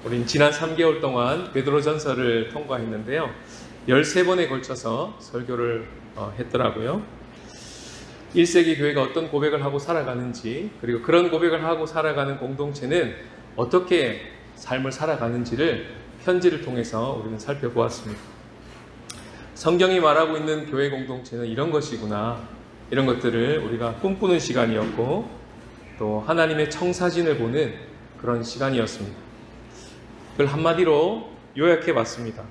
우린 지난 3개월 동안 베드로전서를 통과했는데요. 13번에 걸쳐서 설교를 했더라고요. 1세기 교회가 어떤 고백을 하고 살아가는지, 그리고 그런 고백을 하고 살아가는 공동체는 어떻게 삶을 살아가는지를 편지를 통해서 우리는 살펴보았습니다. 성경이 말하고 있는 교회 공동체는 이런 것이구나, 이런 것들을 우리가 꿈꾸는 시간이었고, 또 하나님의 청사진을 보는 그런 시간이었습니다. 그걸 한마디로 요약해 봤습니다.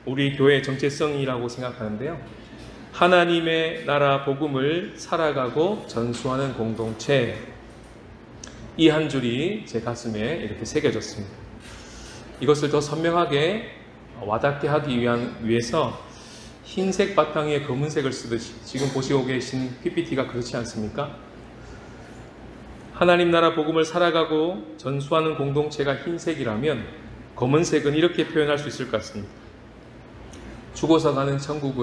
우리 교회의 정체성이라고 생각하는데요. 하나님의 나라 복음을 살아가고 전수하는 공동체, 이 한 줄이 제 가슴에 이렇게 새겨졌습니다. 이것을 더 선명하게 와닿게 하기 위해서 흰색 바탕 위에 검은색을 쓰듯이, 지금 보시고 계신 PPT가 그렇지 않습니까? 하나님 나라 복음을 살아가고 전수하는 공동체가 흰색이라면 검은색은 이렇게 표현할 수 있을 것 같습니다. 죽어서 가는 천국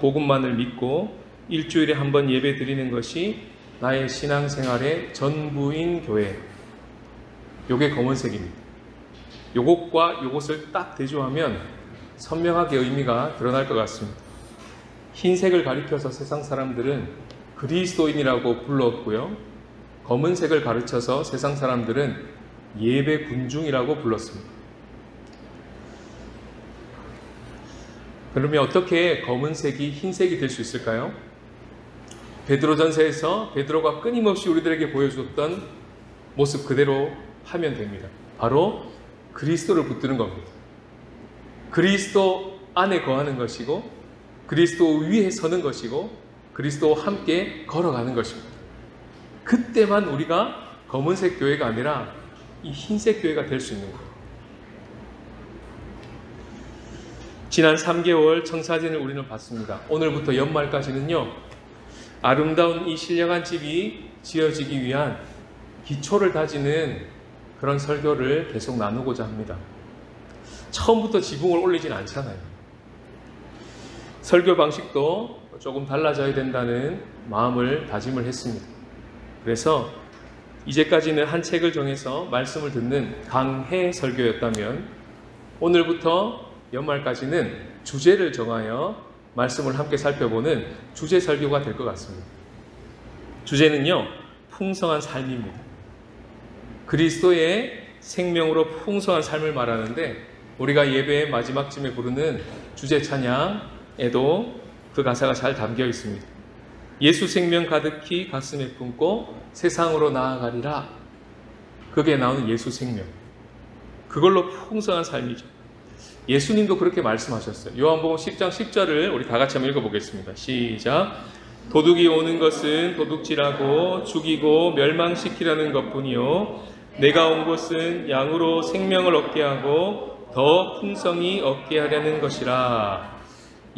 복음만을 믿고 일주일에 한 번 예배 드리는 것이 나의 신앙생활의 전부인 교회. 요게 검은색입니다. 요것과 요것을 딱 대조하면 선명하게 의미가 드러날 것 같습니다. 흰색을 가리켜서 세상 사람들은 그리스도인이라고 불렀고요. 검은색을 가르쳐서 세상 사람들은 예배 군중이라고 불렀습니다. 그러면 어떻게 검은색이 흰색이 될 수 있을까요? 베드로전서에서 베드로가 끊임없이 우리들에게 보여줬던 모습 그대로 하면 됩니다. 바로 그리스도를 붙드는 겁니다. 그리스도 안에 거하는 것이고, 그리스도 위에 서는 것이고, 그리스도와 함께 걸어가는 것입니다. 그때만 우리가 검은색 교회가 아니라 이 흰색 교회가 될 수 있는 거예요. 지난 3개월 청사진을 우리는 봤습니다. 오늘부터 연말까지는요, 아름다운 이 신령한 집이 지어지기 위한 기초를 다지는 그런 설교를 계속 나누고자 합니다. 처음부터 지붕을 올리진 않잖아요. 설교 방식도 조금 달라져야 된다는 마음을 다짐을 했습니다. 그래서 이제까지는 한 책을 정해서 말씀을 듣는 강해 설교였다면, 오늘부터 연말까지는 주제를 정하여 말씀을 함께 살펴보는 주제 설교가 될 것 같습니다. 주제는요, 풍성한 삶입니다. 그리스도의 생명으로 풍성한 삶을 말하는데, 우리가 예배의 마지막쯤에 부르는 주제 찬양에도 그 가사가 잘 담겨 있습니다. 예수 생명 가득히 가슴에 품고 세상으로 나아가리라. 그게 나오는 예수 생명, 그걸로 풍성한 삶이죠. 예수님도 그렇게 말씀하셨어요. 요한복음 10장 10절을 우리 다 같이 한번 읽어보겠습니다. 시작. 도둑이 오는 것은 도둑질하고 죽이고 멸망시키려는 것뿐이요, 내가 온 것은 양으로 생명을 얻게 하고 더 풍성히 얻게 하려는 것이라.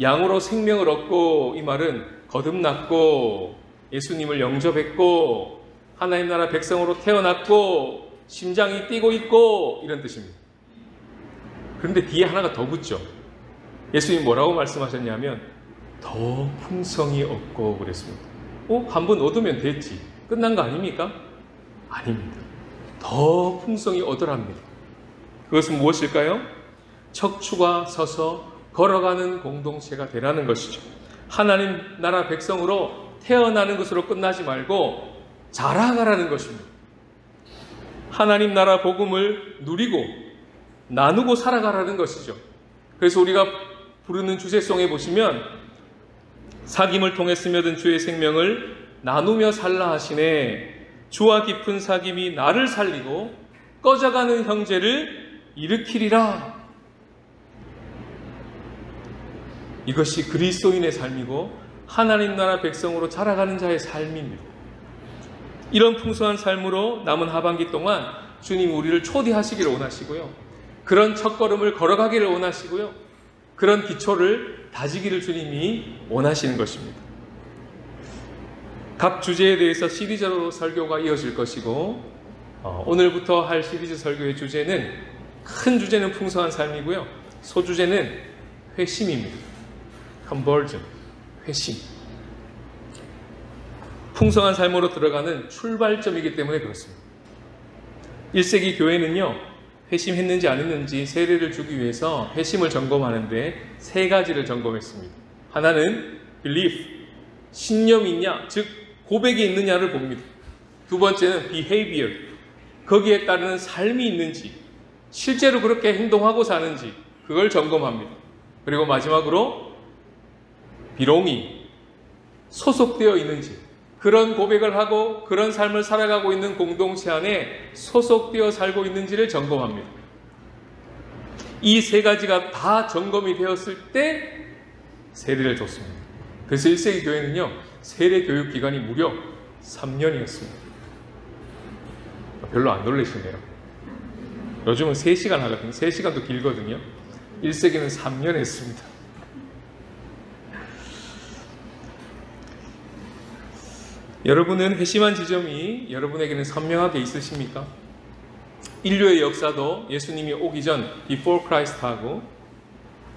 양으로 생명을 얻고, 이 말은 거듭났고 예수님을 영접했고 하나님 나라 백성으로 태어났고 심장이 뛰고 있고, 이런 뜻입니다. 그런데 뒤에 하나가 더 붙죠. 예수님이 뭐라고 말씀하셨냐면 더 풍성히 얻고 그랬습니다. 한 번 얻으면 됐지, 끝난 거 아닙니까? 아닙니다. 더 풍성히 얻으랍니다. 그것은 무엇일까요? 척추가 서서 걸어가는 공동체가 되라는 것이죠. 하나님 나라 백성으로 태어나는 것으로 끝나지 말고 자라가라는 것입니다. 하나님 나라 복음을 누리고 나누고 살아가라는 것이죠. 그래서 우리가 부르는 주제송에 보시면 사귐을 통해 스며든 주의 생명을 나누며 살라 하시네. 주와 깊은 사귐이 나를 살리고 꺼져가는 형제를 일으키리라. 이것이 그리스도인의 삶이고 하나님 나라 백성으로 자라가는 자의 삶입니다. 이런 풍성한 삶으로 남은 하반기 동안 주님 우리를 초대하시기를 원하시고요, 그런 첫걸음을 걸어가기를 원하시고요, 그런 기초를 다지기를 주님이 원하시는 것입니다. 각 주제에 대해서 시리즈로 설교가 이어질 것이고, 오늘부터 할 시리즈 설교의 주제는, 큰 주제는 풍성한 삶이고요, 소주제는 회심입니다. conversion, 회심. 풍성한 삶으로 들어가는 출발점이기 때문에 그렇습니다. 1세기 교회는요, 회심했는지 안 했는지 세례를 주기 위해서 회심을 점검하는데 세 가지를 점검했습니다. 하나는 belief, 신념이 있냐, 즉 고백이 있느냐를 봅니다. 두 번째는 behavior, 거기에 따르는 삶이 있는지, 실제로 그렇게 행동하고 사는지 그걸 점검합니다. 그리고 마지막으로 belonging, 소속되어 있는지, 그런 고백을 하고 그런 삶을 살아가고 있는 공동체 안에 소속되어 살고 있는지를 점검합니다. 이 세 가지가 다 점검이 되었을 때 세례를 줬습니다. 그래서 1세기 교회는요, 세례 교육 기간이 무려 3년이었습니다. 별로 안 놀라시네요. 요즘은 3시간 하거든요. 3시간도 길거든요. 1세기는 3년 했습니다. 여러분은 회심한 지점이 여러분에게는 선명하게 있으십니까? 인류의 역사도 예수님이 오기 전 Before Christ하고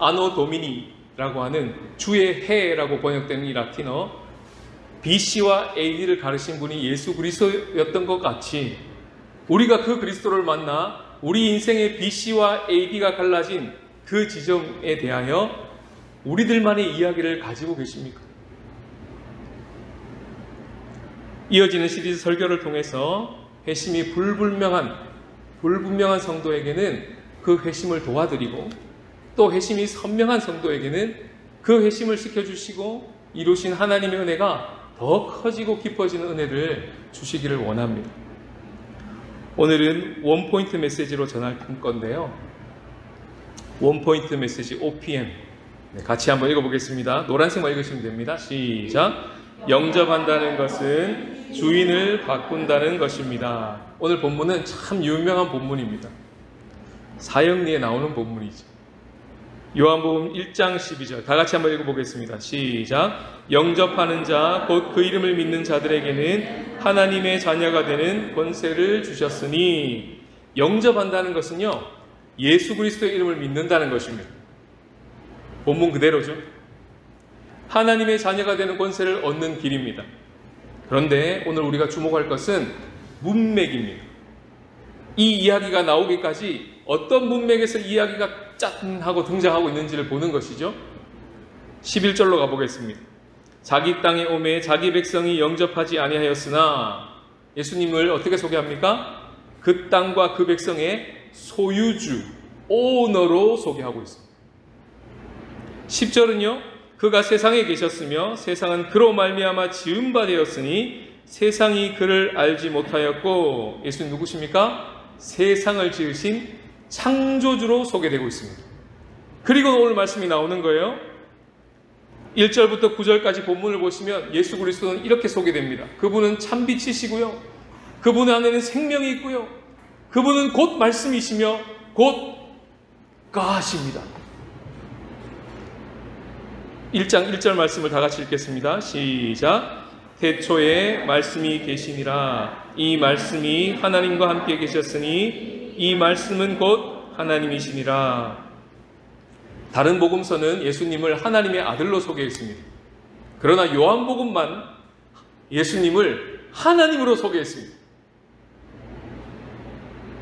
Anno Domini라고 하는 주의 해라고 번역되는 이 라틴어 BC와 AD를 가르친 분이 예수 그리스도였던 것 같이 우리가 그 그리스도를 만나 우리 인생의 BC와 AD가 갈라진 그 지점에 대하여 우리들만의 이야기를 가지고 계십니까? 이어지는 시리즈 설교를 통해서 회심이 불분명한 성도에게는 그 회심을 도와드리고 또 회심이 선명한 성도에게는 그 회심을 시켜주시고 이루신 하나님의 은혜가 더 커지고 깊어지는 은혜를 주시기를 원합니다. 오늘은 원포인트 메시지로 전할 건데요. 원포인트 메시지 OPM 같이 한번 읽어보겠습니다. 노란색만 읽으시면 됩니다. 시작! 영접한다는 것은 주인을 바꾼다는 것입니다. 오늘 본문은 참 유명한 본문입니다. 사형리에 나오는 본문이죠. 요한복음 1장 12절 다 같이 한번 읽어보겠습니다. 시작! 영접하는 자 곧 그 이름을 믿는 자들에게는 하나님의 자녀가 되는 권세를 주셨으니, 영접한다는 것은요, 예수 그리스도의 이름을 믿는다는 것입니다. 본문 그대로죠. 하나님의 자녀가 되는 권세를 얻는 길입니다. 그런데 오늘 우리가 주목할 것은 문맥입니다. 이 이야기가 나오기까지 어떤 문맥에서 이야기가 짠 하고 등장하고 있는지를 보는 것이죠. 11절로 가보겠습니다. 자기 땅에 오매 자기 백성이 영접하지 아니하였으나, 예수님을 어떻게 소개합니까? 그 땅과 그 백성의 소유주, 오너로 소개하고 있습니다. 10절은요, 그가 세상에 계셨으며 세상은 그로 말미암아 지은 바 되었으니 세상이 그를 알지 못하였고, 예수님 누구십니까? 세상을 지으신 창조주로 소개되고 있습니다. 그리고 오늘 말씀이 나오는 거예요. 1절부터 9절까지 본문을 보시면 예수 그리스도는 이렇게 소개됩니다. 그분은 참빛이시고요, 그분 안에는 생명이 있고요, 그분은 곧 말씀이시며 곧 가십니다. 1장 1절 말씀을 다 같이 읽겠습니다. 시작! 태초에 말씀이 계시니라. 이 말씀이 하나님과 함께 계셨으니 이 말씀은 곧 하나님이시니라. 다른 복음서는 예수님을 하나님의 아들로 소개했습니다. 그러나 요한복음만 예수님을 하나님으로 소개했습니다.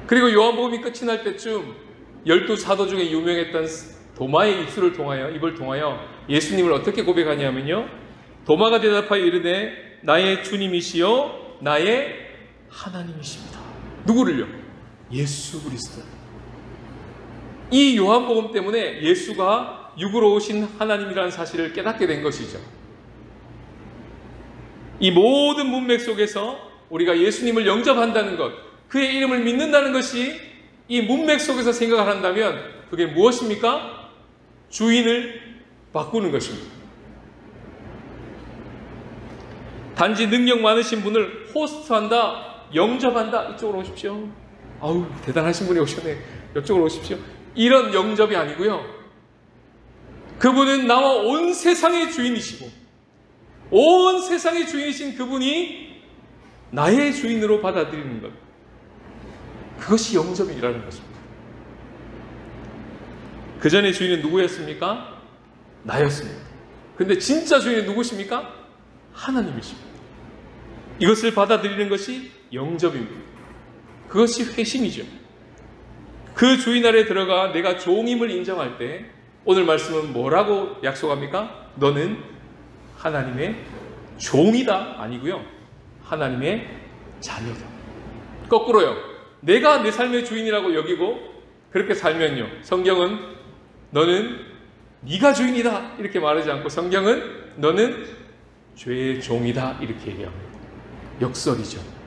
그리고 요한복음이 끝이 날 때쯤 12사도 중에 유명했던 도마의 입을 통하여 예수님을 어떻게 고백하냐면요, 도마가 대답하여 이르되 나의 주님이시여 나의 하나님이십니다. 누구를요? 예수 그리스도. 이 요한복음 때문에 예수가 육으로 오신 하나님이라는 사실을 깨닫게 된 것이죠. 이 모든 문맥 속에서 우리가 예수님을 영접한다는 것, 그의 이름을 믿는다는 것이 이 문맥 속에서 생각을 한다면 그게 무엇입니까? 주인을 바꾸는 것입니다. 단지 능력 많으신 분을 호스트한다, 영접한다, 이쪽으로 오십시오. 아우 대단하신 분이 오셨네, 이쪽으로 오십시오. 이런 영접이 아니고요, 그분은 나와 온 세상의 주인이시고 온 세상의 주인이신 그분이 나의 주인으로 받아들이는 것, 그것이 영접이라는 것입니다. 그 전에 주인은 누구였습니까? 나였습니다. 근데 진짜 주인은 누구십니까? 하나님이십니다. 이것을 받아들이는 것이 영접입니다. 그것이 회심이죠. 그 주인 아래 들어가 내가 종임을 인정할 때 오늘 말씀은 뭐라고 약속합니까? 너는 하나님의 종이다 아니고요, 하나님의 자녀다. 거꾸로요, 내가 내 삶의 주인이라고 여기고 그렇게 살면요, 성경은 너는 네가 주인이다 이렇게 말하지 않고 성경은 너는 죄의 종이다 이렇게 얘기합니다. 역설이죠.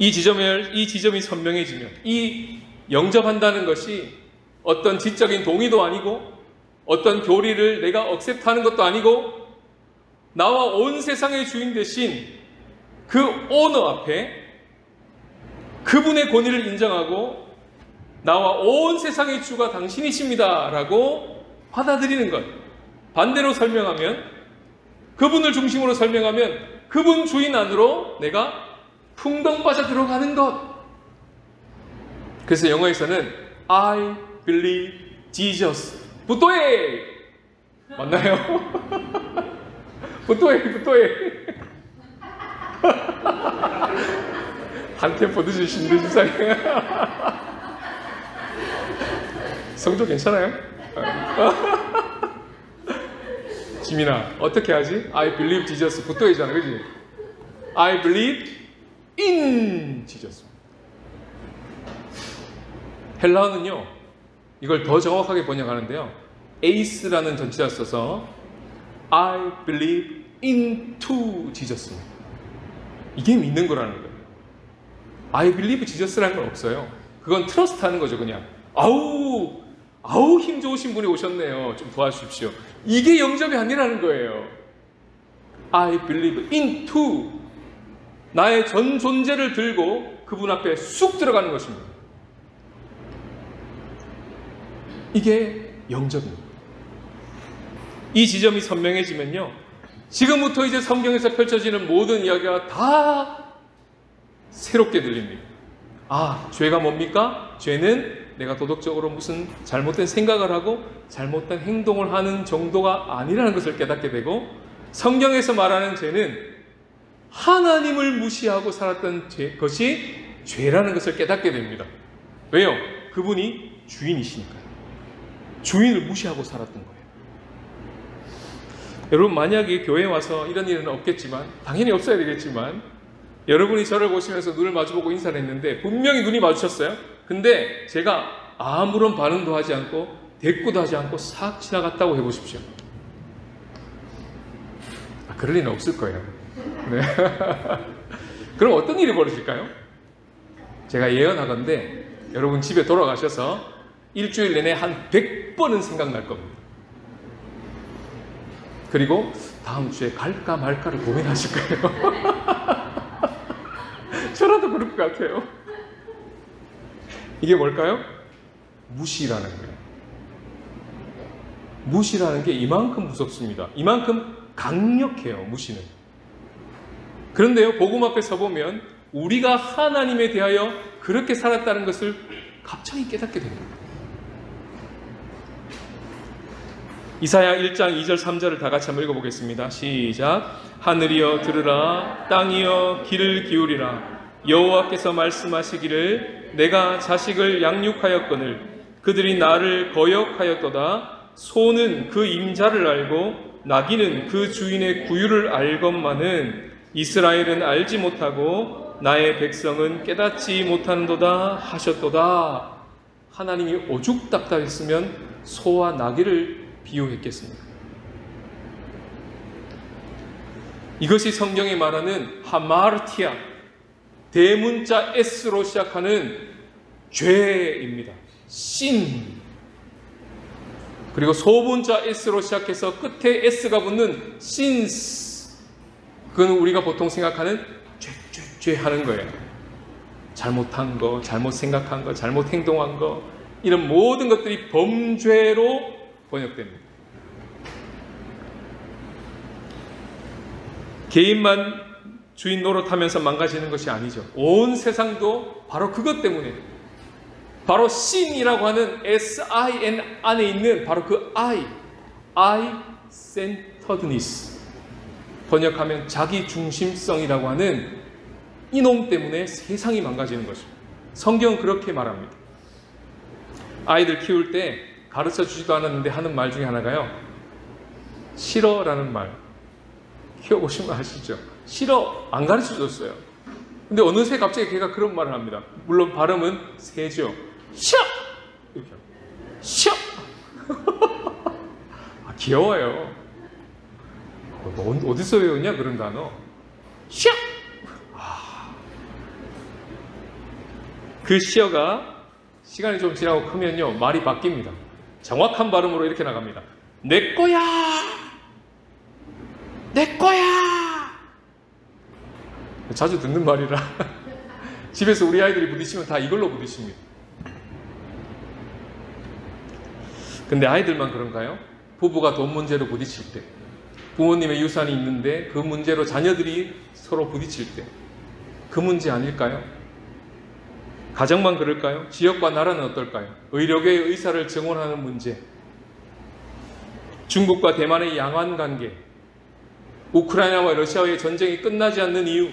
이 지점이 선명해지면, 이 영접한다는 것이 어떤 지적인 동의도 아니고 어떤 교리를 내가 억셉트하는 것도 아니고 나와 온 세상의 주인 대신 그 오너 앞에 그분의 권위를 인정하고 나와 온 세상의 주가 당신이십니다 라고 받아들이는 것. 반대로 설명하면, 그분을 중심으로 설명하면 그분 주인 안으로 내가 풍덩 빠져 들어가는 것. 그래서 영어에서는 I believe Jesus 부토에 맞나요? 부토에 한 템포 늦으신데 세상에. 성조 괜찮아요? 지민아 어떻게 하지? I believe Jesus 부토이잖아, 그지? I believe in Jesus. 헬라어는요 이걸 더 정확하게 번역하는데요, 에이스라는 전치사 써서 I believe into Jesus. 이게 믿는 거라는 거예요. I believe Jesus라는 건 없어요. 그건 트러스트 하는 거죠. 그냥 아우 힘 좋으신 분이 오셨네요, 좀 도와주십시오. 이게 영접이 아니라는 거예요. I believe into, 나의 전 존재를 들고 그분 앞에 쑥 들어가는 것입니다. 이게 영접입니다. 이 지점이 선명해지면요, 지금부터 이제 성경에서 펼쳐지는 모든 이야기가 다 새롭게 들립니다. 아, 죄가 뭡니까? 죄는 내가 도덕적으로 무슨 잘못된 생각을 하고 잘못된 행동을 하는 정도가 아니라는 것을 깨닫게 되고, 성경에서 말하는 죄는 하나님을 무시하고 살았던 것이 죄라는 것을 깨닫게 됩니다. 왜요? 그분이 주인이시니까요. 주인을 무시하고 살았던 거예요. 여러분, 만약에 교회에 와서 이런 일은 없겠지만, 당연히 없어야 되겠지만, 여러분이 저를 보시면서 눈을 마주보고 인사를 했는데 분명히 눈이 마주쳤어요. 근데 제가 아무런 반응도 하지 않고 대꾸도 하지 않고 싹 지나갔다고 해보십시오. 그럴 리는 없을 거예요. 네. 그럼 어떤 일이 벌어질까요? 제가 예언하건대 여러분 집에 돌아가셔서 일주일 내내 한 100번은 생각날 겁니다. 그리고 다음 주에 갈까 말까를 고민하실 거예요. 저라도 그럴 것 같아요. 이게 뭘까요? 무시라는 거예요. 무시라는 게 이만큼 무섭습니다. 이만큼 강력해요, 무시는. 그런데요, 복음 앞에 서보면 우리가 하나님에 대하여 그렇게 살았다는 것을 갑자기 깨닫게 됩니다. 이사야 1장 2절 3절을 다 같이 한번 읽어보겠습니다. 시작. 하늘이여 들으라, 땅이여 귀를 기울이라. 여호와께서 말씀하시기를 내가 자식을 양육하였거늘 그들이 나를 거역하였도다. 소는 그 임자를 알고 나귀는 그 주인의 구유를 알건만은 이스라엘은 알지 못하고 나의 백성은 깨닫지 못하는도다 하셨도다. 하나님이 오죽답답했으면 소와 나귀를 비유했겠습니다. 이것이 성경이 말하는 하마르티아, 대문자 S로 시작하는 죄입니다. 신. 그리고 소문자 S로 시작해서 끝에 S가 붙는 신스. 그건 우리가 보통 생각하는 죄 하는 거예요. 잘못한 거, 잘못 생각한 거, 잘못 행동한 거, 이런 모든 것들이 범죄로 번역됩니다. 개인만 주인 노릇하면서 망가지는 것이 아니죠. 온 세상도 바로 그것 때문에, 바로 신이라고 하는 S-I-N 안에 있는 바로 그 I-centeredness, 번역하면 자기 중심성이라고 하는 이놈 때문에 세상이 망가지는 것입니다. 성경은 그렇게 말합니다. 아이들 키울 때 가르쳐 주지도 않았는데 하는 말 중에 하나가요, 싫어라는 말. 키워보시면 아시죠? 싫어, 안 가르쳐 줬어요. 근데 어느새 갑자기 걔가 그런 말을 합니다. 물론 발음은 세죠. 싫어! 이렇게 싫어! 아, 귀여워요. 어디서 외웠냐 그런 단어. 싫어! 그 시어가 시간이 좀 지나고 크면요, 말이 바뀝니다. 정확한 발음으로 이렇게 나갑니다. 내 거야! 내 거야! 자주 듣는 말이라 집에서 우리 아이들이 부딪히면 다 이걸로 부딪힙니다. 근데 아이들만 그런가요? 부부가 돈 문제로 부딪힐 때, 부모님의 유산이 있는데 그 문제로 자녀들이 서로 부딪힐 때, 그 문제 아닐까요? 가정만 그럴까요? 지역과 나라는 어떨까요? 의료계의 의사를 증언하는 문제, 중국과 대만의 양안 관계, 우크라이나와 러시아의 전쟁이 끝나지 않는 이유,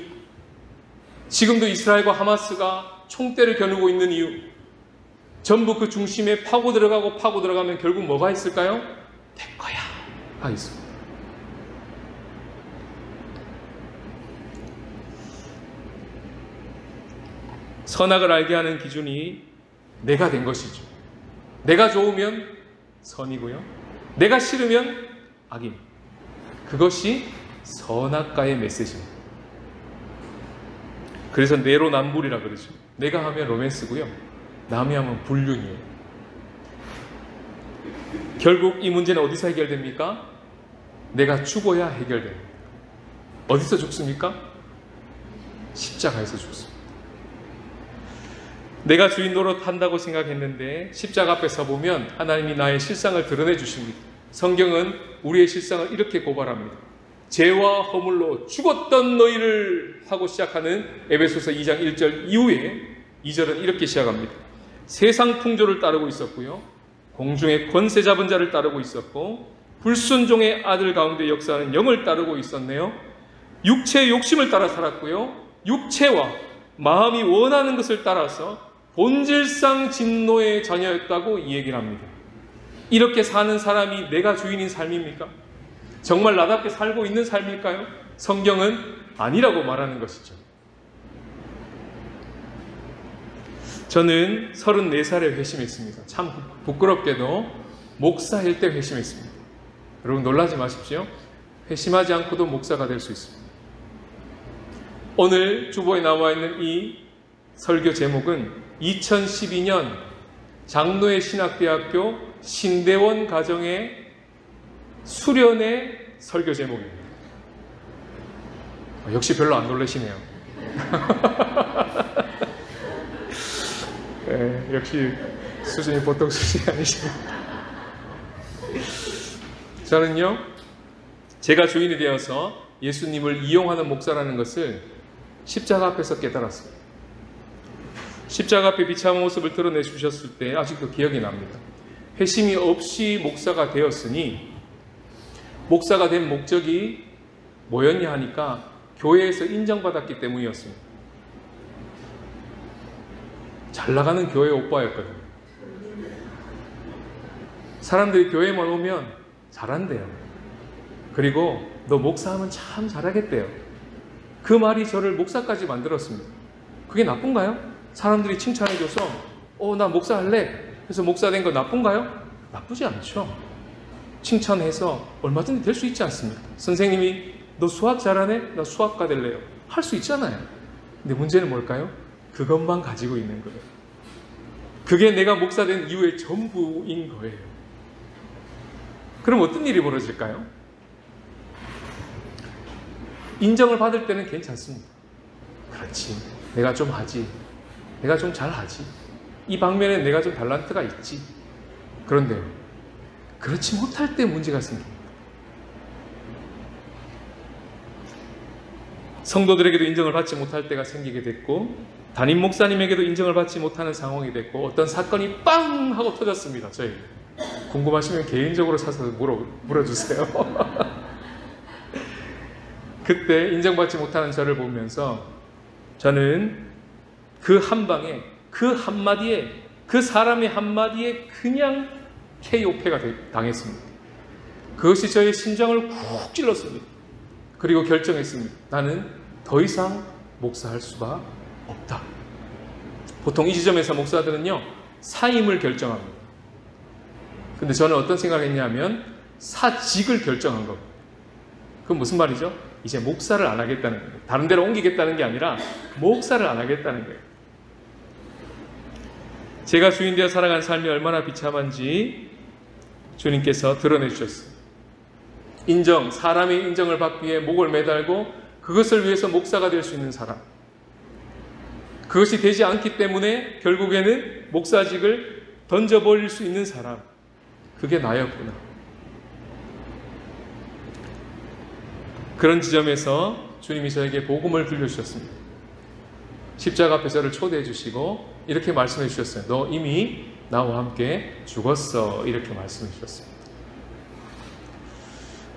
지금도 이스라엘과 하마스가 총대를 겨누고 있는 이유, 전부 그 중심에 파고 들어가면 결국 뭐가 있을까요? 내 거야가 있습니다. 선악을 알게 하는 기준이 내가 된 것이죠. 내가 좋으면 선이고요, 내가 싫으면 악입니다. 그것이 선악과의 메시지입니다. 그래서 내로남불이라 그러죠. 내가 하면 로맨스고요, 남이 하면 불륜이에요. 결국 이 문제는 어디서 해결됩니까? 내가 죽어야 해결됩니다. 어디서 죽습니까? 십자가에서 죽습니다. 내가 주인 노릇한다고 생각했는데 십자가 앞에 서보면 하나님이 나의 실상을 드러내 주십니다. 성경은 우리의 실상을 이렇게 고발합니다. 죄와 허물로 죽었던 너희를 하고 시작하는 에베소서 2장 1절 이후에 2절은 이렇게 시작합니다. 세상 풍조를 따르고 있었고요, 공중의 권세 잡은 자를 따르고 있었고, 불순종의 아들 가운데 역사하는 영을 따르고 있었네요. 육체의 욕심을 따라 살았고요, 육체와 마음이 원하는 것을 따라서 본질상 진노의 자녀였다고 이 얘기를 합니다. 이렇게 사는 사람이 내가 주인인 삶입니까? 정말 나답게 살고 있는 삶일까요? 성경은 아니라고 말하는 것이죠. 저는 34살에 회심했습니다. 참 부끄럽게도 목사일 때 회심했습니다. 여러분 놀라지 마십시오. 회심하지 않고도 목사가 될 수 있습니다. 오늘 주보에 나와 있는 이 설교 제목은 2012년 장로의 신학대학교 신대원 가정의 수련의 설교 제목입니다. 역시 별로 안 놀라시네요. 네, 역시 수준이 보통 수준이 아니십니다. 저는요, 제가 주인이 되어서 예수님을 이용하는 목사라는 것을 십자가 앞에서 깨달았습니다. 십자가 앞에 비참한 모습을 드러내 주셨을 때 아직도 기억이 납니다. 회심이 없이 목사가 되었으니 목사가 된 목적이 뭐였냐 하니까 교회에서 인정받았기 때문이었습니다. 잘 나가는 교회 오빠였거든요. 사람들이 교회만 오면 잘한대요. 그리고 너 목사하면 참 잘하겠대요. 그 말이 저를 목사까지 만들었습니다. 그게 나쁜가요? 사람들이 칭찬해줘서 나 목사할래. 그래서 목사 된 거 나쁜가요? 나쁘지 않죠. 칭찬해서 얼마든지 될 수 있지 않습니까? 선생님이 너 수학 잘하네? 나 수학가 될래요. 할 수 있잖아요. 근데 문제는 뭘까요? 그것만 가지고 있는 거예요. 그게 내가 목사 된 이후의 전부인 거예요. 그럼 어떤 일이 벌어질까요? 인정을 받을 때는 괜찮습니다. 그렇지, 내가 좀 하지, 내가 좀 잘하지, 이 방면에 내가 좀 달란트가 있지. 그런데 그렇지 못할 때 문제가 생깁니다. 성도들에게도 인정을 받지 못할 때가 생기게 됐고, 담임 목사님에게도 인정을 받지 못하는 상황이 됐고, 어떤 사건이 빵 하고 터졌습니다. 저희 궁금하시면 개인적으로 사서 물어주세요. 그때 인정받지 못하는 저를 보면서 저는 그 한 방에 그 한마디에, 그 사람의 한마디에 그냥 KO패가 당했습니다. 그것이 저의 심장을 쿡 찔렀습니다. 그리고 결정했습니다. 나는 더 이상 목사할 수가 없다. 보통 이 지점에서 목사들은요, 사임을 결정합니다. 근데 저는 어떤 생각을 했냐면 사직을 결정한 겁니다. 그건 무슨 말이죠? 이제 목사를 안 하겠다는 거예요. 다른 데로 옮기겠다는 게 아니라 목사를 안 하겠다는 거예요. 제가 주인 되어 살아간 삶이 얼마나 비참한지 주님께서 드러내 주셨어요. 인정, 사람의 인정을 받기 위해 목을 매달고 그것을 위해서 목사가 될 수 있는 사람. 그것이 되지 않기 때문에 결국에는 목사직을 던져버릴 수 있는 사람. 그게 나였구나. 그런 지점에서 주님이 저에게 복음을 들려주셨습니다. 십자가 앞에 저를 초대해 주시고 이렇게 말씀해 주셨어요. 너 이미 나와 함께 죽었어. 이렇게 말씀해 주셨습니다.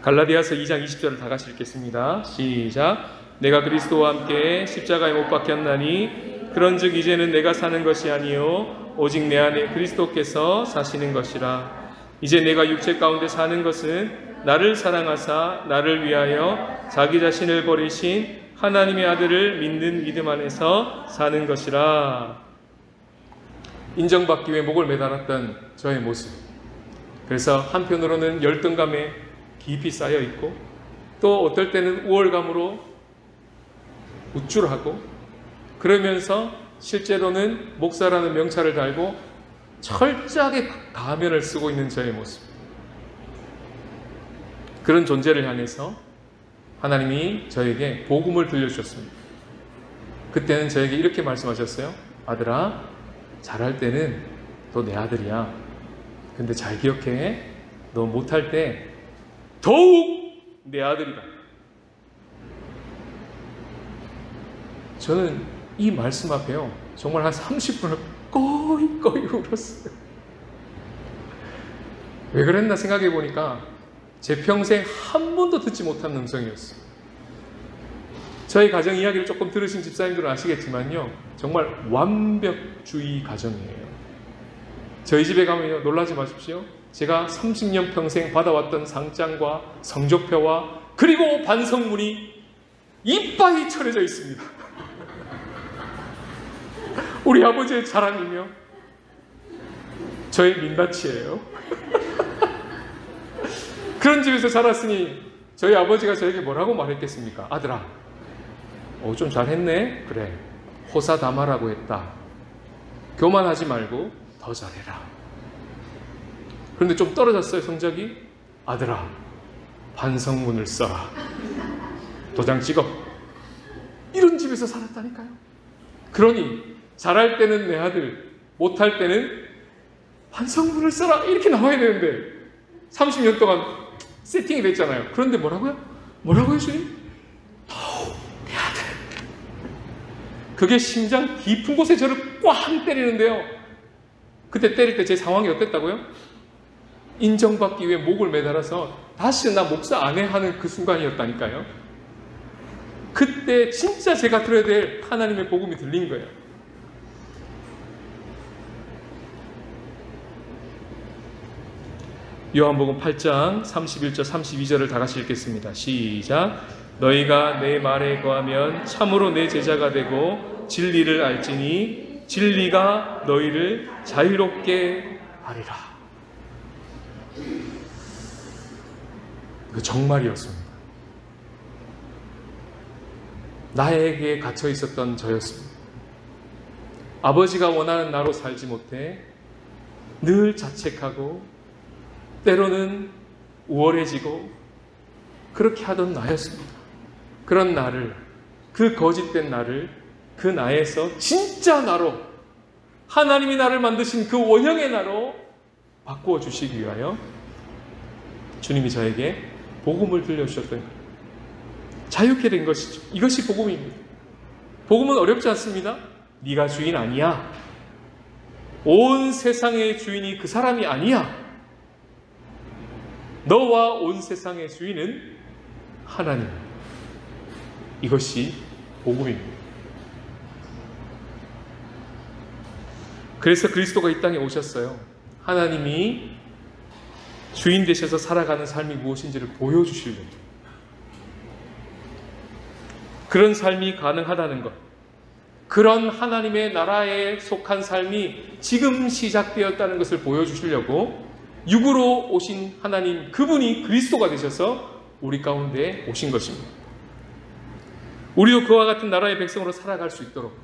갈라디아서 2장 20절을 다 같이 읽겠습니다. 시작. 내가 그리스도와 함께 십자가에 못 박혔나니 그런즉 이제는 내가 사는 것이 아니요 오직 내 안에 그리스도께서 사시는 것이라. 이제 내가 육체 가운데 사는 것은 나를 사랑하사 나를 위하여 자기 자신을 버리신 하나님의 아들을 믿는 믿음 안에서 사는 것이라. 인정받기 위해 목을 매달았던 저의 모습. 그래서 한편으로는 열등감에 깊이 쌓여 있고 또 어떨 때는 우월감으로 우쭐하고 그러면서 실제로는 목사라는 명찰을 달고 철저하게 가면을 쓰고 있는 저의 모습. 그런 존재를 향해서 하나님이 저에게 복음을 들려주셨습니다. 그때는 저에게 이렇게 말씀하셨어요. 아들아, 잘할 때는 너 내 아들이야. 근데 잘 기억해. 너 못할 때 더욱 내 아들이다. 저는 이 말씀 앞에요, 정말 한 30분을 꺼이 울었어요. 왜 그랬나 생각해 보니까 제 평생 한 번도 듣지 못한 음성이었어요. 저희 가정 이야기를 조금 들으신 집사님들은 아시겠지만요, 정말 완벽주의 가정이에요. 저희 집에 가면요, 놀라지 마십시오. 제가 30년 평생 받아왔던 상장과 성적표와 그리고 반성문이 이빠이 차려져 있습니다. 우리 아버지의 자랑이며 저의 민낯이에요. 그런 집에서 자랐으니 저희 아버지가 저에게 뭐라고 말했겠습니까? 아들아, 좀 잘했네. 그래, 호사다마라고 했다. 교만하지 말고 더 잘해라. 그런데 좀 떨어졌어요, 성적이. 아들아, 반성문을 써라. 도장 찍어. 이런 집에서 살았다니까요. 그러니 잘할 때는 내 아들, 못할 때는 반성문을 써라. 이렇게 나와야 되는데 30년 동안 세팅이 됐잖아요. 그런데 뭐라고요? 뭐라고요, 주님? 내 아들. 그게 심장 깊은 곳에 저를 꽝 때리는데요. 그때 때릴 때 제 상황이 어땠다고요? 인정받기 위해 목을 매달아서 다시 나 목사 안 해 하는 그 순간이었다니까요. 그때 진짜 제가 들어야 될 하나님의 복음이 들린 거예요. 요한복음 8장 31절 32절을 다 같이 읽겠습니다. 시작. 너희가 내 말에 거하면 참으로 내 제자가 되고 진리를 알지니 진리가 너희를 자유롭게 하리라. 그 정말이었습니다. 나에게 갇혀 있었던 저였습니다. 아버지가 원하는 나로 살지 못해 늘 자책하고 때로는 우월해지고 그렇게 하던 나였습니다. 그런 나를, 그 거짓된 나를 그 나에서 진짜 나로, 하나님이 나를 만드신 그 원형의 나로 바꾸어 주시기 위하여 주님이 저에게 복음을 들려주셨던 거예요. 자유케 된 것이죠. 이것이 복음입니다. 복음은 어렵지 않습니다. 네가 주인 아니야. 온 세상의 주인이 그 사람이 아니야. 너와 온 세상의 주인은 하나님. 이것이 복음입니다. 그래서 그리스도가 이 땅에 오셨어요. 하나님이 주인 되셔서 살아가는 삶이 무엇인지를 보여주시려고. 그런 삶이 가능하다는 것, 그런 하나님의 나라에 속한 삶이 지금 시작되었다는 것을 보여주시려고 육으로 오신 하나님, 그분이 그리스도가 되셔서 우리 가운데 오신 것입니다. 우리도 그와 같은 나라의 백성으로 살아갈 수 있도록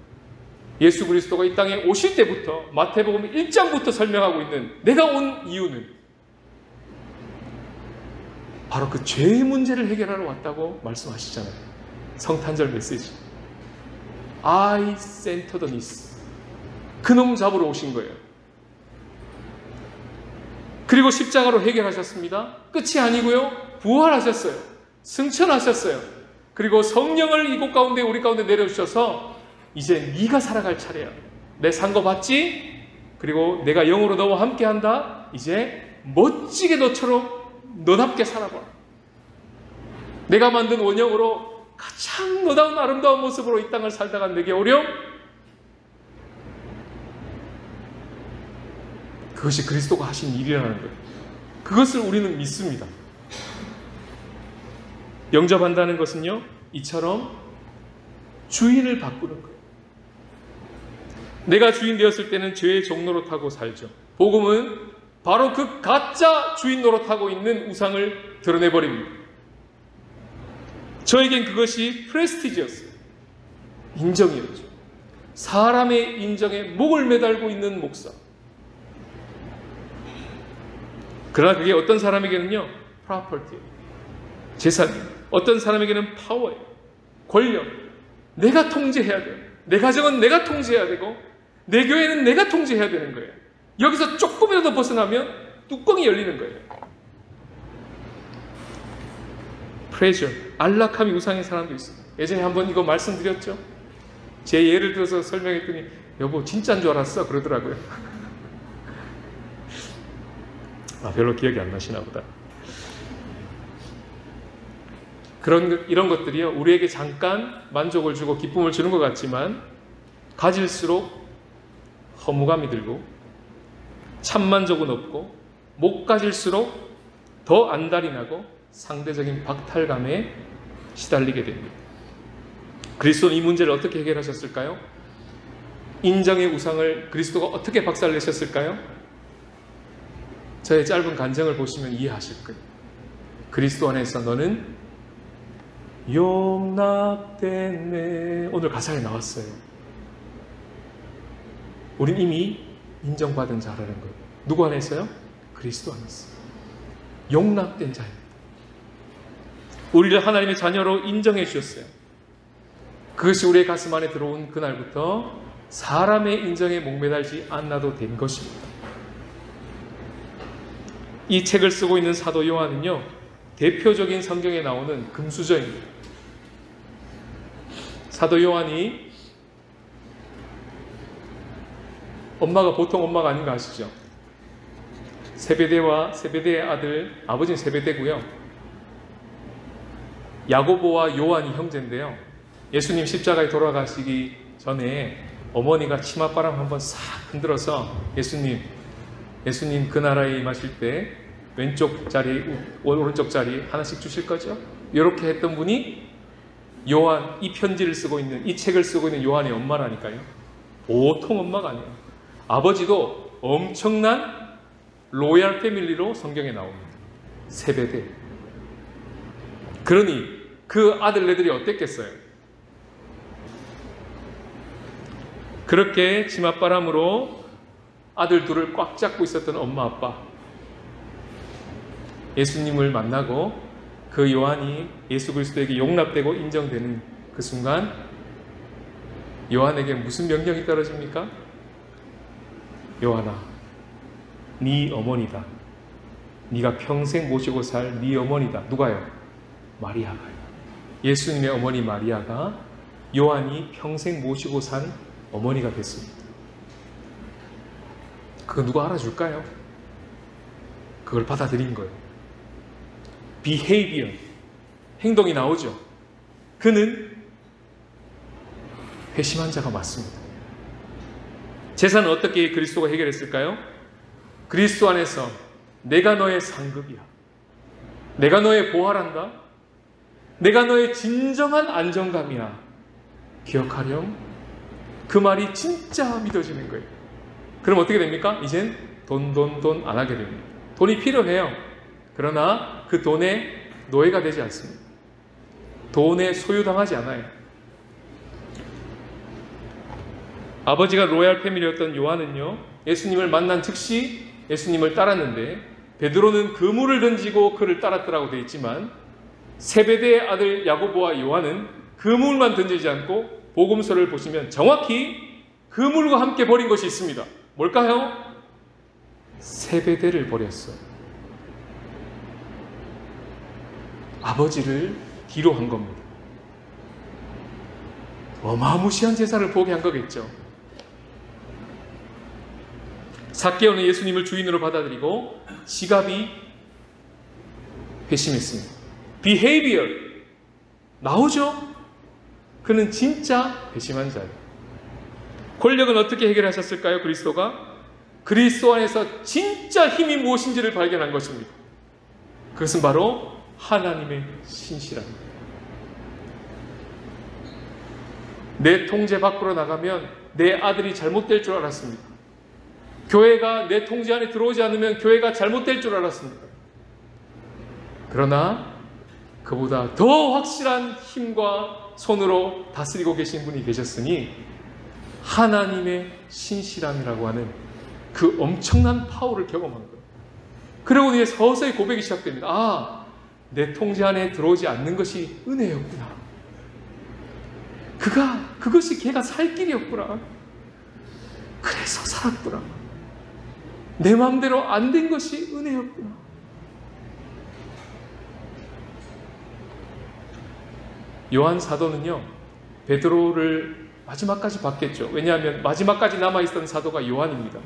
예수 그리스도가 이 땅에 오실 때부터 마태복음 1장부터 설명하고 있는 내가 온 이유는 바로 그 죄의 문제를 해결하러 왔다고 말씀하시잖아요. 성탄절 메시지. I sent the nis. 그놈 잡으러 오신 거예요. 그리고 십자가로 해결하셨습니다. 끝이 아니고요. 부활하셨어요. 승천하셨어요. 그리고 성령을 이곳 가운데 우리 가운데 내려주셔서 이제 네가 살아갈 차례야. 내 산 거 봤지? 그리고 내가 영으로 너와 함께한다. 이제 멋지게 너처럼 너답게 살아봐. 내가 만든 원형으로 가장 너다운 아름다운 모습으로 이 땅을 살다가 내게 오렴. 그것이 그리스도가 하신 일이라는 거예요. 그것을 우리는 믿습니다. 영접한다는 것은요, 이처럼 주인을 바꾸는 거예요. 내가 주인 되었을 때는 죄의 종로로 타고 살죠. 복음은 바로 그 가짜 주인 노릇하고 있는 우상을 드러내버립니다. 저에겐 그것이 프레스티지였어요. 인정이었죠. 사람의 인정에 목을 매달고 있는 목사. 그러나 그게 어떤 사람에게는요, 프로퍼티, 재산이에요. 어떤 사람에게는 파워예요. 권력. 내가 통제해야 돼요. 내 가정은 내가 통제해야 되고 내 교회는 내가 통제해야 되는 거예요. 여기서 조금이라도 벗어나면 뚜껑이 열리는 거예요. 프레셔, 안락함이 우상인 사람도 있어요. 예전에 한번 이거 말씀드렸죠. 제 예를 들어서 설명했더니 여보 진짜인 줄 알았어 그러더라고요. 별로 기억이 안 나시나 보다. 이런 것들이요, 우리에게 잠깐 만족을 주고 기쁨을 주는 것 같지만 가질수록 허무감이 들고 참만족은 없고 못 가질수록 더 안달이 나고 상대적인 박탈감에 시달리게 됩니다. 그리스도는 이 문제를 어떻게 해결하셨을까요? 인정의 우상을 그리스도가 어떻게 박살내셨을까요? 저의 짧은 간증을 보시면 이해하실 거예요. 그리스도 안에서 너는 용납됐네. 오늘 가사에 나왔어요. 우린 이미 인정받은 자라는 거예요. 누구 안에서요? 그리스도 안에서. 용납된 자입니다. 우리를 하나님의 자녀로 인정해 주셨어요. 그것이 우리의 가슴 안에 들어온 그날부터 사람의 인정에 목매달지 않아도 된 것입니다. 이 책을 쓰고 있는 사도 요한은요, 대표적인 성경에 나오는 금수저입니다. 사도 요한이 엄마가 보통 엄마가 아닌 거 아시죠? 세베대와 세베대의 아들, 아버지는 세베대고요. 야고보와 요한이 형제인데요. 예수님 십자가에 돌아가시기 전에 어머니가 치맛바람 한번 싹 흔들어서 예수님 그 나라에 임하실 때 왼쪽 자리, 오른쪽 자리 하나씩 주실 거죠? 이렇게 했던 분이 요한, 이 편지를 쓰고 있는, 이 책을 쓰고 있는 요한의 엄마라니까요. 보통 엄마가 아니에요. 아버지도 엄청난 로얄 패밀리로 성경에 나옵니다. 세베대. 그러니 그 아들네들이 어땠겠어요? 그렇게 치맛바람으로 아들 둘을 꽉 잡고 있었던 엄마 아빠, 예수님을 만나고 그 요한이 예수 그리스도에게 용납되고 인정되는 그 순간 요한에게 무슨 명령이 떨어집니까? 요한아, 네 어머니다. 네가 평생 모시고 살 네 어머니다. 누가요? 마리아가요. 예수님의 어머니 마리아가 요한이 평생 모시고 산 어머니가 됐습니다. 그거 누가 알아줄까요? 그걸 받아들인 거예요. behavior, 행동이 나오죠. 그는 회심한 자가 맞습니다. 재산은 어떻게 그리스도가 해결했을까요? 그리스도 안에서 내가 너의 상급이야. 내가 너의 보활한다. 내가 너의 진정한 안정감이야. 기억하렴. 그 말이 진짜 믿어지는 거예요. 그럼 어떻게 됩니까? 이젠 돈 안 하게 됩니다. 돈이 필요해요. 그러나 그 돈의 노예가 되지 않습니다. 돈에 소유당하지 않아요. 아버지가 로얄 패밀리였던 요한은요, 예수님을 만난 즉시 예수님을 따랐는데 베드로는 그물을 던지고 그를 따랐더라고 되어 있지만 세베대의 아들 야고보와 요한은 그물만 던지지 않고 복음서를 보시면 정확히 그물과 함께 버린 것이 있습니다. 뭘까요? 세베대를 버렸어요. 아버지를 뒤로 한 겁니다. 어마무시한 제사를 포기한 거겠죠. 삭개오는 예수님을 주인으로 받아들이고 지갑이 회심했습니다. behavior 나오죠? 그는 진짜 회심한 자예요. 권력은 어떻게 해결하셨을까요? 그리스도가 그리스도 안에서 진짜 힘이 무엇인지를 발견한 것입니다. 그것은 바로 하나님의 신실함입니다. 내 통제 밖으로 나가면 내 아들이 잘못될 줄 알았습니다. 교회가 내 통제 안에 들어오지 않으면 교회가 잘못될 줄 알았습니다. 그러나 그보다 더 확실한 힘과 손으로 다스리고 계신 분이 계셨으니 하나님의 신실함이라고 하는 그 엄청난 파워를 경험한 거예요. 그러고 이제 서서히 고백이 시작됩니다. 아, 내 통제 안에 들어오지 않는 것이 은혜였구나. 그것이 걔가 살 길이었구나. 그래서 살았구나. 내 마음대로 안 된 것이 은혜였구나. 요한 사도는요, 베드로를 마지막까지 봤겠죠. 왜냐하면 마지막까지 남아있던 사도가 요한입니다.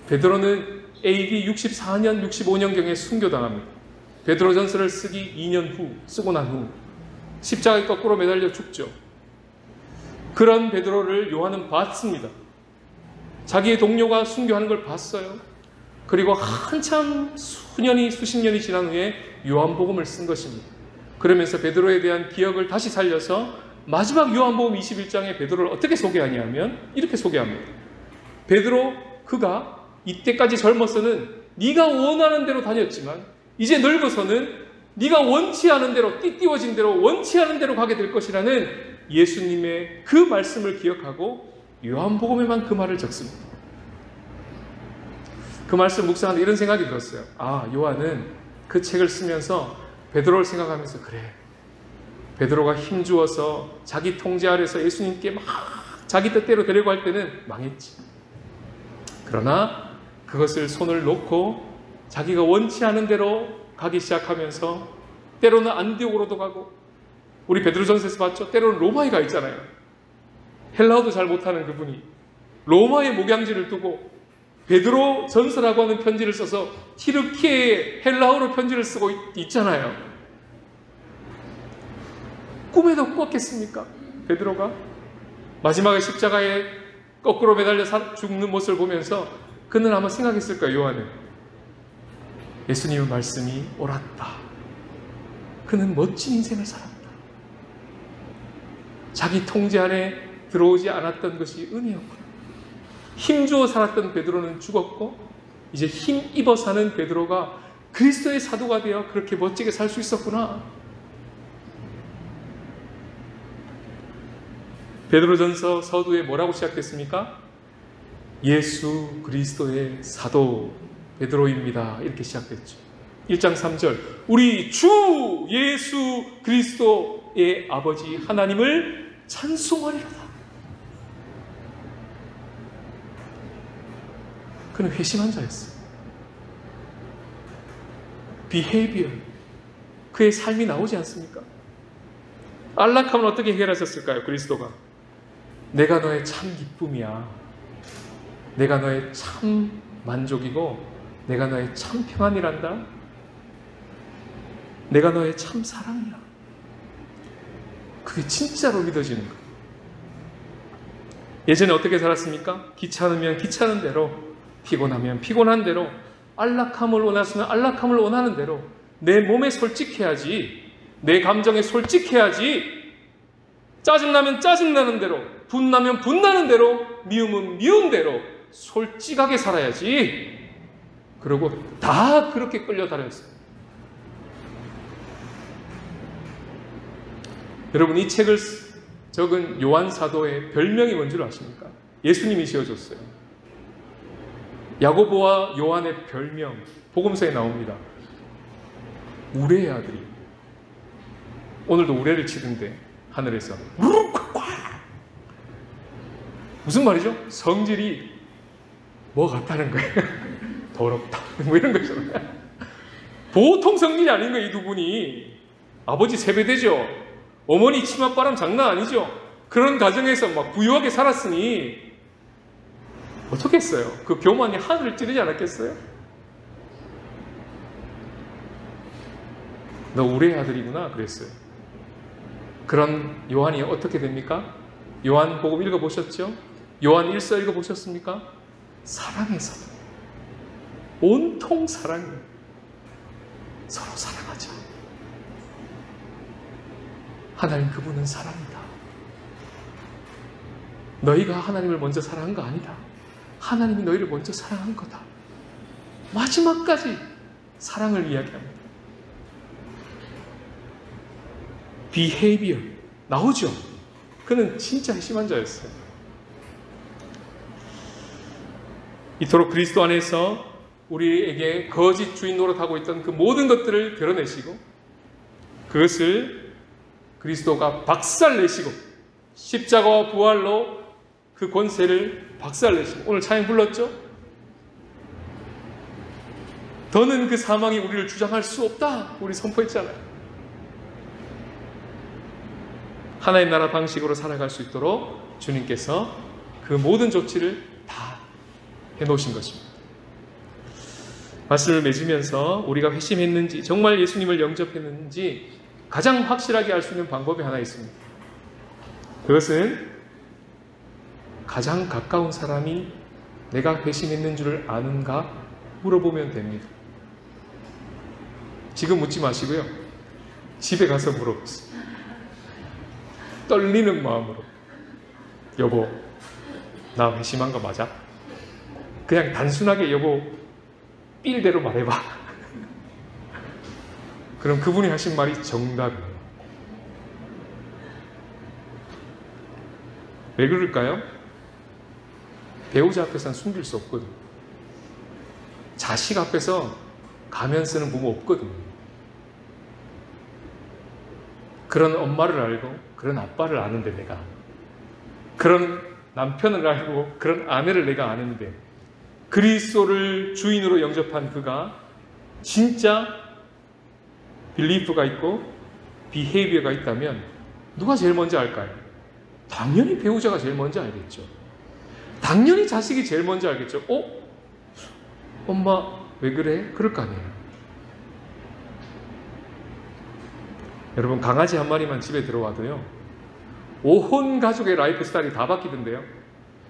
베드로는 AD 64년, 65년경에 순교당합니다. 베드로전서를 쓰고 난 후 십자가에 거꾸로 매달려 죽죠. 그런 베드로를 요한은 봤습니다. 자기의 동료가 순교하는 걸 봤어요. 그리고 한참 수십 년이 지난 후에 요한복음을 쓴 것입니다. 그러면서 베드로에 대한 기억을 다시 살려서 마지막 요한복음 21장에 베드로를 어떻게 소개하냐면 이렇게 소개합니다. 베드로, 그가 이때까지 젊어서는 네가 원하는 대로 다녔지만 이제 늙어서는 네가 원치 않은 대로, 띠띠워진 대로, 원치 않은 대로 가게 될 것이라는 예수님의 그 말씀을 기억하고 요한복음에만 그 말을 적습니다. 그 말씀 묵상하는데 이런 생각이 들었어요. 아, 요한은 그 책을 쓰면서 베드로를 생각하면서 그래, 베드로가 힘주어서 자기 통제 아래서 예수님께 막 자기 뜻대로 되려고 할 때는 망했지. 그러나 그것을 손을 놓고 자기가 원치 않은 대로 가기 시작하면서 때로는 안디옥으로도 가고, 우리 베드로전서에서 봤죠? 때로는 로마에 가 있잖아요. 헬라어도 잘 못하는 그분이 로마의 목양지를 두고 베드로 전서라고 하는 편지를 써서 튀르키예에 헬라어로 편지를 쓰고 있잖아요. 꿈에도 꿨겠습니까? 베드로가 마지막에 십자가에 거꾸로 매달려 죽는 모습을 보면서 그는 아마 생각했을 거예요. 요한은 예수님의 말씀이 옳았다. 그는 멋진 인생을 살았다. 자기 통제 안에 들어오지 않았던 것이 은혜였구나. 힘주어 살았던 베드로는 죽었고 이제 힘입어 사는 베드로가 그리스도의 사도가 되어 그렇게 멋지게 살 수 있었구나. 베드로전서 서두에 뭐라고 시작됐습니까? 예수 그리스도의 사도 베드로입니다. 이렇게 시작됐죠. 1장 3절 우리 주 예수 그리스도의 아버지 하나님을 찬송하리로다. 그는 회심한 자였어요. behavior, 그의 삶이 나오지 않습니까? 안락함은 어떻게 해결하셨을까요? 그리스도가 내가 너의 참 기쁨이야. 내가 너의 참 만족이고 내가 너의 참 평안이란다. 내가 너의 참 사랑이야. 그게 진짜로 믿어지는 거예요. 예전에 어떻게 살았습니까? 귀찮으면 귀찮은 대로, 피곤하면 피곤한 대로, 안락함을 원했으면 안락함을 원하는 대로, 내 몸에 솔직해야지, 내 감정에 솔직해야지, 짜증나면 짜증나는 대로, 분나면 분나는 대로, 미움은 미운 대로 솔직하게 살아야지. 그리고 다 그렇게 끌려다녔어요. 여러분, 이 책을 적은 요한 사도의 별명이 뭔 줄 아십니까? 예수님이 지어줬어요. 야고보와 요한의 별명, 복음서에 나옵니다. 우레의 아들이. 오늘도 우레를 치던데, 하늘에서. 무슨 말이죠? 성질이 뭐 같다는 거예요. 더럽다. 뭐 이런 거잖아요. 보통 성질이 아닌 거예요, 이 두 분이. 아버지 세배되죠. 어머니 치맛바람 장난 아니죠. 그런 가정에서 막 부유하게 살았으니 어떻게 했어요? 그 교만이 하늘을 찌르지 않았겠어요? 너 우리의 아들이구나 그랬어요. 그런 요한이 어떻게 됩니까? 요한복음 읽어보셨죠? 요한 1서 읽어보셨습니까? 사랑에서 온통 사랑이에요. 서로 사랑하자. 하나님 그분은 사랑이다. 너희가 하나님을 먼저 사랑한 거 아니다. 하나님이 너희를 먼저 사랑한 거다. 마지막까지 사랑을 이야기합니다. behavior 나오죠. 그는 진짜 핵심한 자였어요. 이토록 그리스도 안에서 우리에게 거짓 주인 노릇하고 있던 그 모든 것들을 드러내시고 그것을 그리스도가 박살내시고 십자가와 부활로 그 권세를 박살내시고 오늘 찬양 불렀죠? 더는 그 사망이 우리를 주장할 수 없다 우리 선포했잖아요. 하나님 나라 방식으로 살아갈 수 있도록 주님께서 그 모든 조치를 다 해놓으신 것입니다. 말씀을 맺으면서 우리가 회심했는지 정말 예수님을 영접했는지 가장 확실하게 알 수 있는 방법이 하나 있습니다. 그것은 가장 가까운 사람이 내가 회심했는 줄을 아는가 물어보면 됩니다. 지금 묻지 마시고요. 집에 가서 물어보세요. 떨리는 마음으로 여보 나 회심한 거 맞아? 그냥 단순하게 여보 삘대로 말해봐. 그럼 그분이 하신 말이 정답이에요. 왜 그럴까요? 배우자 앞에서는 숨길 수 없거든. 자식 앞에서 가면 쓰는 부모 없거든. 그런 엄마를 알고 그런 아빠를 아는데 내가 그런 남편을 알고 그런 아내를 내가 아는데 그리스도를 주인으로 영접한 그가 진짜 빌리프가 있고 비헤이비어가 있다면 누가 제일 먼저 알까요? 당연히 배우자가 제일 먼저 알겠죠. 당연히 자식이 제일 먼저 알겠죠. 엄마 왜 그래? 그럴 거 아니에요. 여러분 강아지 한 마리만 집에 들어와도요 온 가족의 라이프 스타일이 다 바뀌던데요.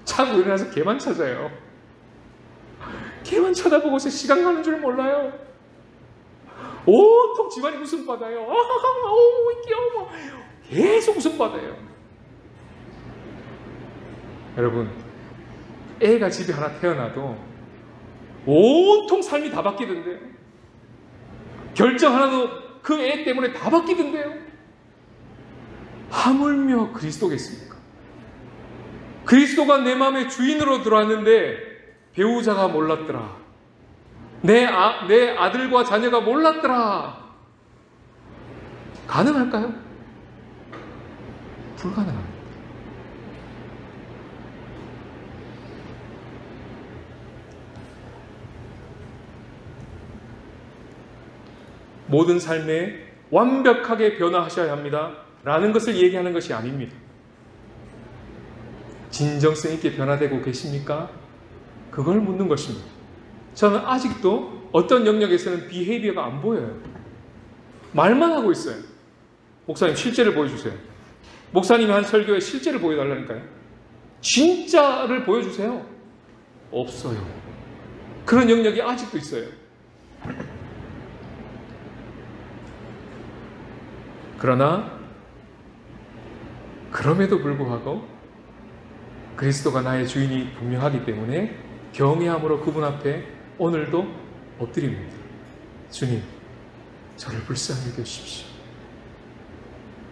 자고 일어나서 걔만 찾아요. 걔만 쳐다보고서 시간 가는 줄 몰라요. 온통 집안이 웃음바다예요. 귀여워. 계속 웃음바다예요. 여러분 애가 집에 하나 태어나도 온통 삶이 다 바뀌던데요. 결정 하나도 그 애 때문에 다 바뀌던데요. 하물며 그리스도겠습니까? 그리스도가 내 마음의 주인으로 들어왔는데 배우자가 몰랐더라. 내 아들과 자녀가 몰랐더라. 가능할까요? 불가능합니다. 모든 삶에 완벽하게 변화하셔야 합니다. 라는 것을 얘기하는 것이 아닙니다. 진정성 있게 변화되고 계십니까? 그걸 묻는 것입니다. 저는 아직도 어떤 영역에서는 비헤이비어가 안 보여요. 말만 하고 있어요. 목사님 실제를 보여주세요. 목사님이 한 설교에 실제를 보여달라니까요. 진짜를 보여주세요. 없어요. 그런 영역이 아직도 있어요. 그러나 그럼에도 불구하고 그리스도가 나의 주인이 분명하기 때문에 경외함으로 그분 앞에 오늘도 엎드립니다. 주님, 저를 불쌍히 여겨주십시오.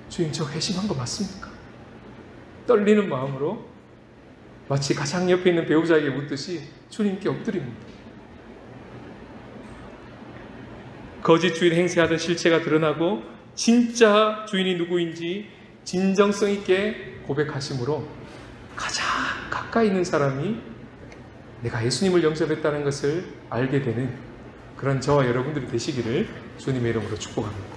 주님, 저 회심한 거 맞습니까? 떨리는 마음으로 마치 가장 옆에 있는 배우자에게 묻듯이 주님께 엎드립니다. 거짓 주인 행세하던 실체가 드러나고 진짜 주인이 누구인지 진정성 있게 고백하심으로 가장 가까이 있는 사람이 내가 예수님을 영접했다는 것을 알게 되는 그런 저와 여러분들이 되시기를 주님의 이름으로 축복합니다.